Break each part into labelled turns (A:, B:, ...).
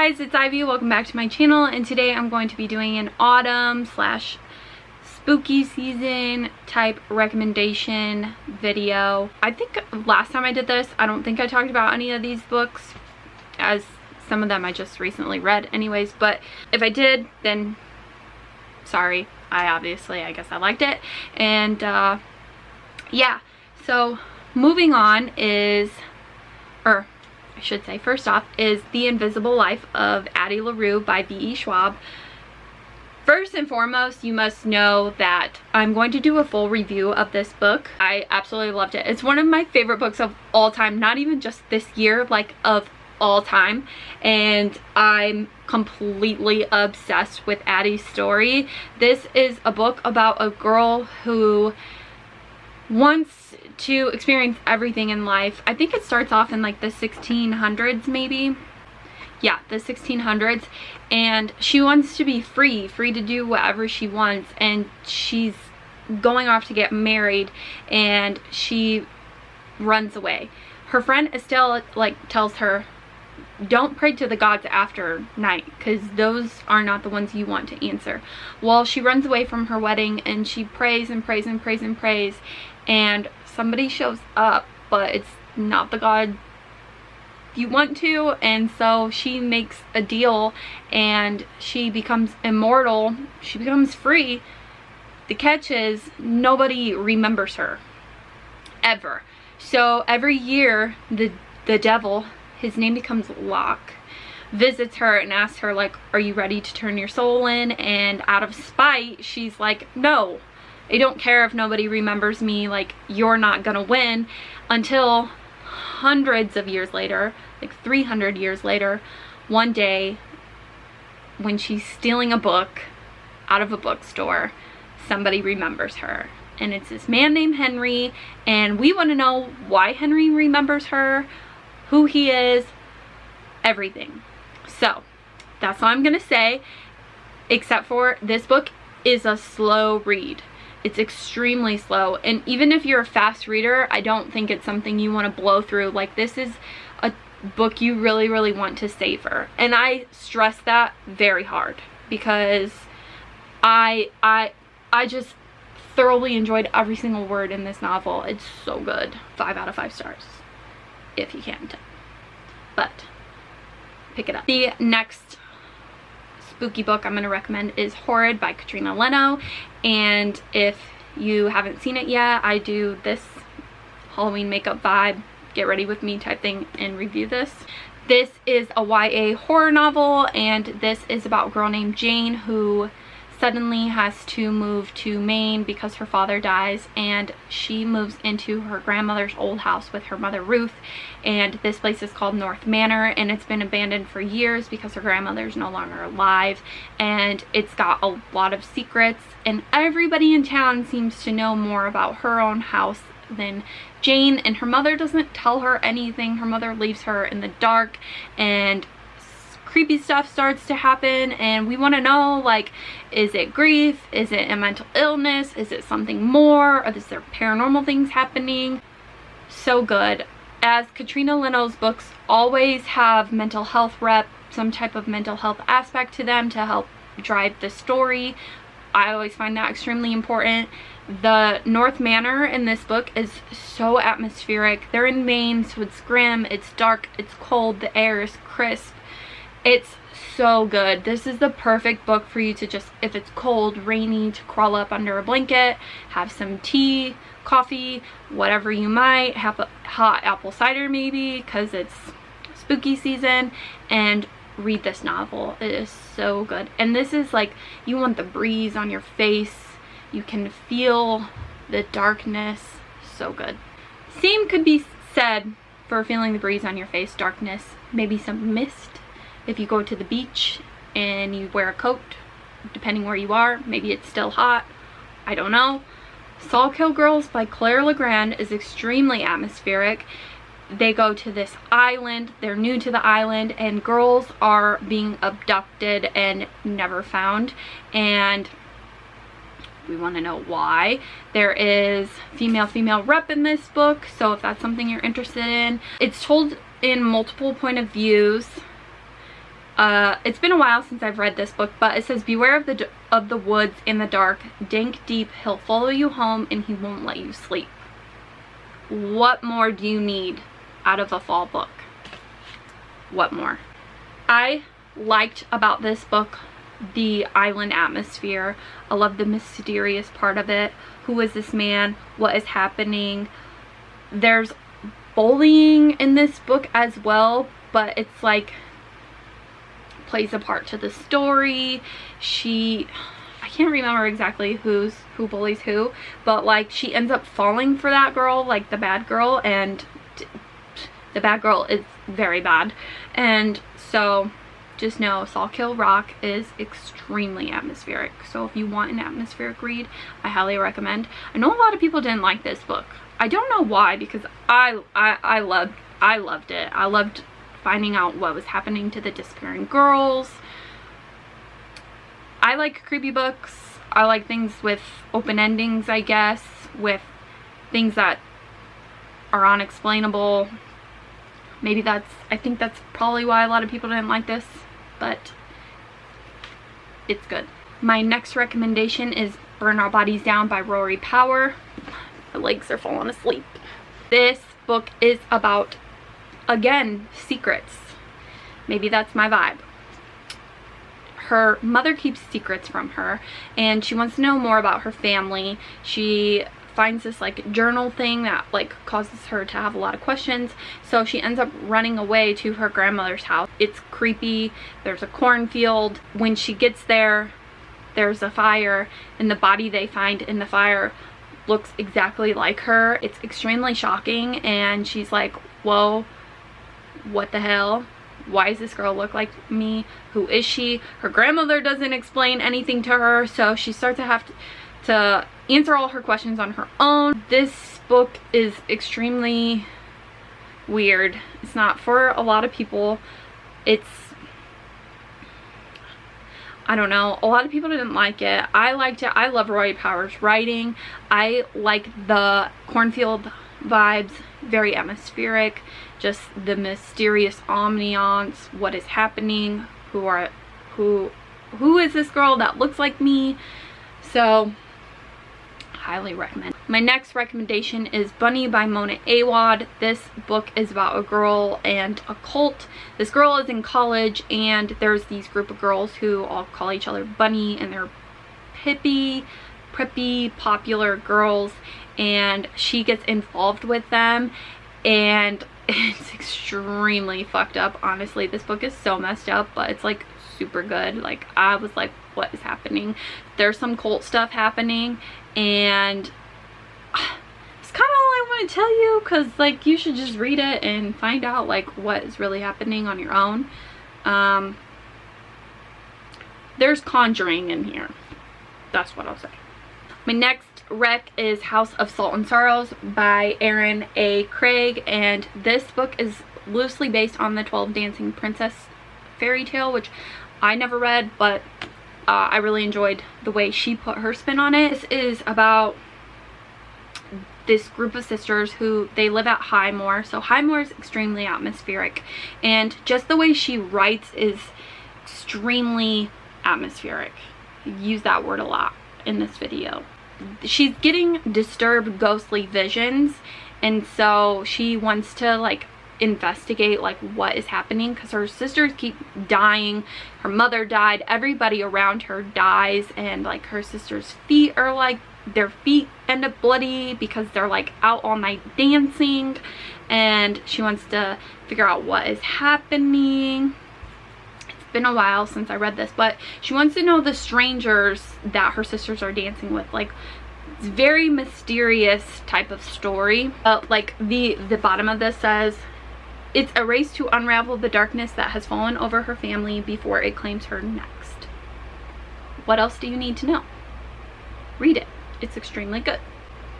A: guys, it's Ivy. Welcome back to my channel, and today I'm going to be doing an autumn slash spooky season type recommendation video. I think last time I did this, I don't think I talked about any of these books, as some of them I just recently read anyways, but if I did, then sorry. I guess I liked it. And yeah, so moving on is, or I should say first off, is The Invisible Life of Addie LaRue by V.E. Schwab. First and foremost, you must know that I'm going to do a full review of this book. I absolutely loved it. It's one of my favorite books of all time, not even just this year, like of all time. And I'm completely obsessed with Addie's story. This is a book about a girl who wants to experience everything in life. I think it starts off in like the 1600s maybe. Yeah, the 1600s, and she wants to be free to do whatever she wants, and she's going off to get married, and she runs away. Her friend Estelle like tells her, don't pray to the gods after night, because those are not the ones you want to answer. Well, she runs away from her wedding, and she prays and prays and prays and prays, and somebody shows up, but it's not the god you want to, and so she makes a deal and she becomes immortal. She becomes free. The catch is nobody remembers her ever. So every year the devil, his name becomes Locke, visits her and asks her, like, are you ready to turn your soul in? And out of spite, she's like, no, I don't care if nobody remembers me, like, you're not gonna win. Until hundreds of years later, like 300 years later, one day when she's stealing a book out of a bookstore, somebody remembers her, and it's this man named Henry, and we want to know why Henry remembers her, who he is, everything. So that's all I'm gonna say, except for this book is a slow read. It's extremely slow, and even if you're a fast reader, I don't think it's something you want to blow through. Like, this is a book you really want to savor, and I stress that very hard because I just thoroughly enjoyed every single word in this novel. It's so good. 5 out of 5 stars if you can't, but pick it up. The next spooky book I'm going to recommend is Horrified by Katrina Leno, and if you haven't seen it yet, I do this Halloween makeup vibe, get ready with me type thing, and review this. This is a YA horror novel, and this is about a girl named Jane who suddenly has to move to Maine because her father dies, and she moves into her grandmother's old house with her mother Ruth, and this place is called North Manor, and it's been abandoned for years because her grandmother's no longer alive, and it's got a lot of secrets, and everybody in town seems to know more about her own house than Jane, and her mother doesn't tell her anything. Her mother leaves her in the dark, and creepy stuff starts to happen, and we want to know, like, is it grief, is it a mental illness, is it something more, or is there paranormal things happening? So good. As Katrina Leno's books always have mental health some type of mental health aspect to them to help drive the story, I always find that extremely important. The North Manor in this book is so atmospheric. They're in Maine, so it's grim, it's dark, it's cold, the air is crisp. It's so good. This is the perfect book for you to just, if it's cold, rainy, to crawl up under a blanket, have some tea, coffee, whatever you might, have a hot apple cider maybe, because it's spooky season, and read this novel. It is so good. And this is like, you want the breeze on your face. You can feel the darkness. So good. Same could be said for feeling the breeze on your face, darkness, maybe some mist. If you go to the beach and you wear a coat, depending where you are, maybe it's still hot, I don't know. Sawkill Girls by Claire Legrand is extremely atmospheric. They go to this island, they're new to the island, and girls are being abducted and never found, and we want to know why. There is female rep in this book, so if that's something you're interested in. It's told in multiple point of views. It's been a while since I've read this book, but it says, beware of the woods in the dark, dank deep, he'll follow you home and he won't let you sleep. What more do you need out of a fall book? What more? I liked about this book the island atmosphere. I love the mysterious part of it. Who is this man? What is happening? There's bullying in this book as well, but it's like plays a part to the story. I can't remember exactly who bullies who, but like she ends up falling for that girl, like the bad girl, and the bad girl is very bad. And so just know Sawkill Rock is extremely atmospheric. So if you want an atmospheric read, I highly recommend. I know a lot of people didn't like this book. I don't know why, because I loved it. I loved finding out what was happening to the disappearing girls. I like creepy books. I like things with open endings, I guess, with things that are unexplainable. Maybe I think that's probably why a lot of people didn't like this, but it's good. My next recommendation is Burn Our Bodies Down by Rory Power. My legs are falling asleep. This book is about, again, secrets. Maybe that's my vibe. Her mother keeps secrets from her, and she wants to know more about her family. She finds this like journal thing that like causes her to have a lot of questions, so she ends up running away to her grandmother's house. It's creepy. There's a cornfield. When she gets there, there's a fire, and the body they find in the fire looks exactly like her. It's extremely shocking, and she's like, whoa, what the hell? Why does this girl look like me? Who is she? Her grandmother doesn't explain anything to her, so she starts to have to answer all her questions on her own. This book is extremely weird. It's not for a lot of people. I don't know. A lot of people didn't like it. I liked it. I love Rory Power's writing. I like the cornfield vibes. Very atmospheric. Just the mysterious ambiance. What is happening? Who is this girl that looks like me? So highly recommend. My next recommendation is Bunny by Mona Awad. This book is about a girl and a cult. This girl is in college, and there's these group of girls who all call each other Bunny, and they're hippie, preppy, popular girls, and she gets involved with them, and it's extremely fucked up. Honestly, this book is so messed up, but it's like super good. Like, I was like, what is happening? There's some cult stuff happening, and it's kind of all I want to tell you, because like you should just read it and find out like what is really happening on your own. There's conjuring in here. That's what I'll say. My next rec is House of Salt and Sorrows by Erin A. Craig, and this book is loosely based on the 12 Dancing Princess fairy tale, which I never read, but I really enjoyed the way she put her spin on it. This is about this group of sisters who they live at Highmore. So Highmore is extremely atmospheric, and just the way she writes is extremely atmospheric. Use that word a lot in this video. She's getting disturbed ghostly visions, and so she wants to like investigate like what is happening, because her sisters keep dying. Her mother died, everybody around her dies, and like her sisters' feet are like, their feet end up bloody because they're like out all night dancing, and she wants to figure out what is happening. It's been a while since I read this, but she wants to know the strangers that her sisters are dancing with. Like, it's very mysterious type of story. Like the bottom of this says, it's a race to unravel the darkness that has fallen over her family before it claims her next. What else do you need to know? Read it. It's extremely good.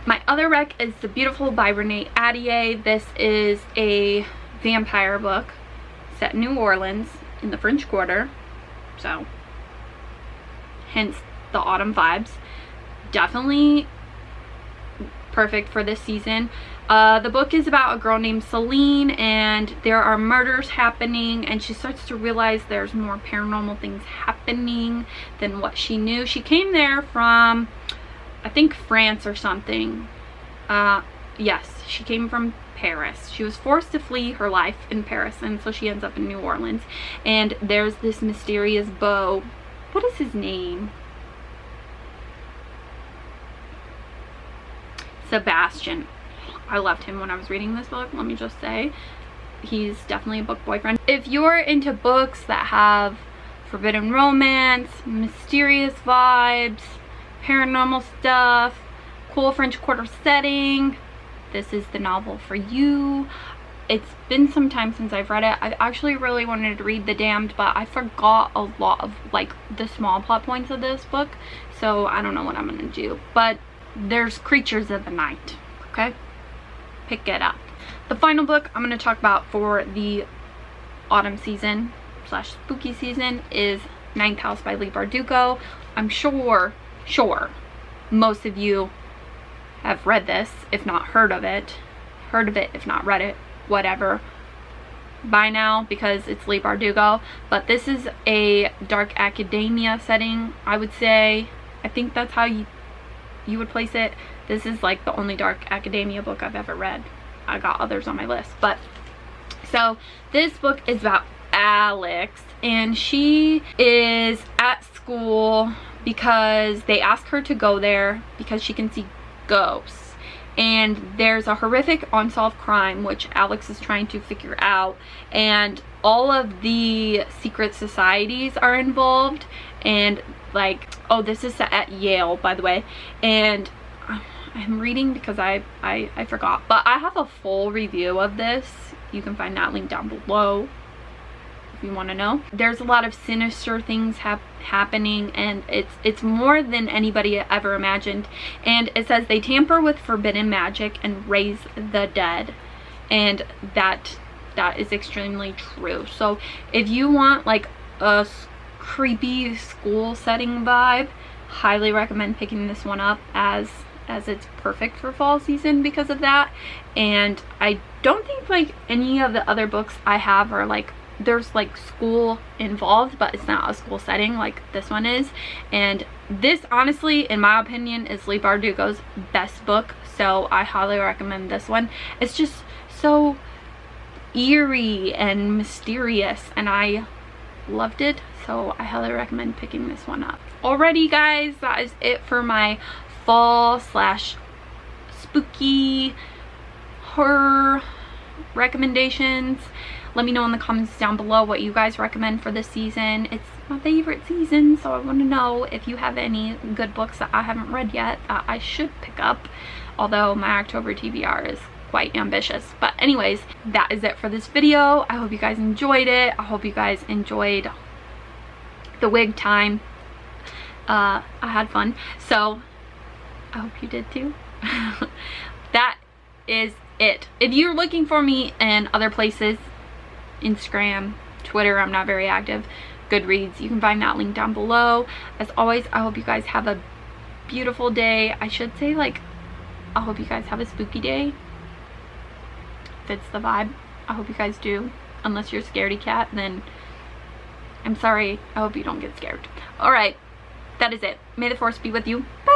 A: My other rec is The Beautiful by Renee Ahdieh. This is a vampire book set in New Orleans in the French Quarter. So, hence the autumn vibes. Definitely perfect for this season. The book is about a girl named Celine, and there are murders happening, and she starts to realize there's more paranormal things happening than what she knew. She came there from, I think, France or something. Yes, she came from Paris. She was forced to flee her life in Paris, and so she ends up in New Orleans. And there's this mysterious beau. What is his name? Sebastian. I loved him when I was reading this book, let me just say. He's definitely a book boyfriend. If you're into books that have forbidden romance, mysterious vibes, paranormal stuff, cool French Quarter setting, this is the novel for you. It's been some time since I've read it. I actually really wanted to read The Damned, but I forgot a lot of like the small plot points of this book, so I don't know what I'm gonna do. But there's Creatures of the Night, okay? Pick it up. The final book I'm going to talk about for the autumn season slash spooky season is Ninth House by Leigh Bardugo. I'm sure most of you have read this, if not heard of it, if not read it, whatever, by now, because it's Leigh Bardugo. But this is a dark academia setting, I would say. I think that's how you would place it. This is like the only dark academia book I've ever read. I got others on my list, but so this book is about Alex, and she is at school because they ask her to go there because she can see ghosts, and there's a horrific unsolved crime which Alex is trying to figure out, and all of the secret societies are involved. And like, oh, this is set at Yale, by the way, and I'm reading because I forgot, but I have a full review of this. You can find that link down below if you want to know. There's a lot of sinister things happening, and it's more than anybody ever imagined. And it says they tamper with forbidden magic and raise the dead, and that is extremely true. So if you want like a creepy school setting vibe, highly recommend picking this one up, as it's perfect for fall season because of that. And I don't think like any of the other books I have are like, there's like school involved, but it's not a school setting like this one is. And this, honestly, in my opinion, is Leigh Bardugo's best book, so I highly recommend this one. It's just so eerie and mysterious, and I loved it, so I highly recommend picking this one up. Alrighty guys, that is it for my fall slash spooky horror recommendations. Let me know in the comments down below what you guys recommend for this season. It's my favorite season, so I want to know if you have any good books that I haven't read yet that I should pick up, although my October TBR is quite ambitious. But anyways, that is it for this video. I hope you guys enjoyed it. I hope you guys enjoyed the wig time. I had fun, so I hope you did too. That is it. If you're looking for me in other places, Instagram, Twitter, I'm not very active, Goodreads, you can find that link down below. As always, I hope you guys have a beautiful day. I should say, like, I hope you guys have a spooky day. Fits the vibe. I hope you guys do. Unless you're a scaredy cat, then I'm sorry. I hope you don't get scared. Alright, that is it. May the force be with you. Bye!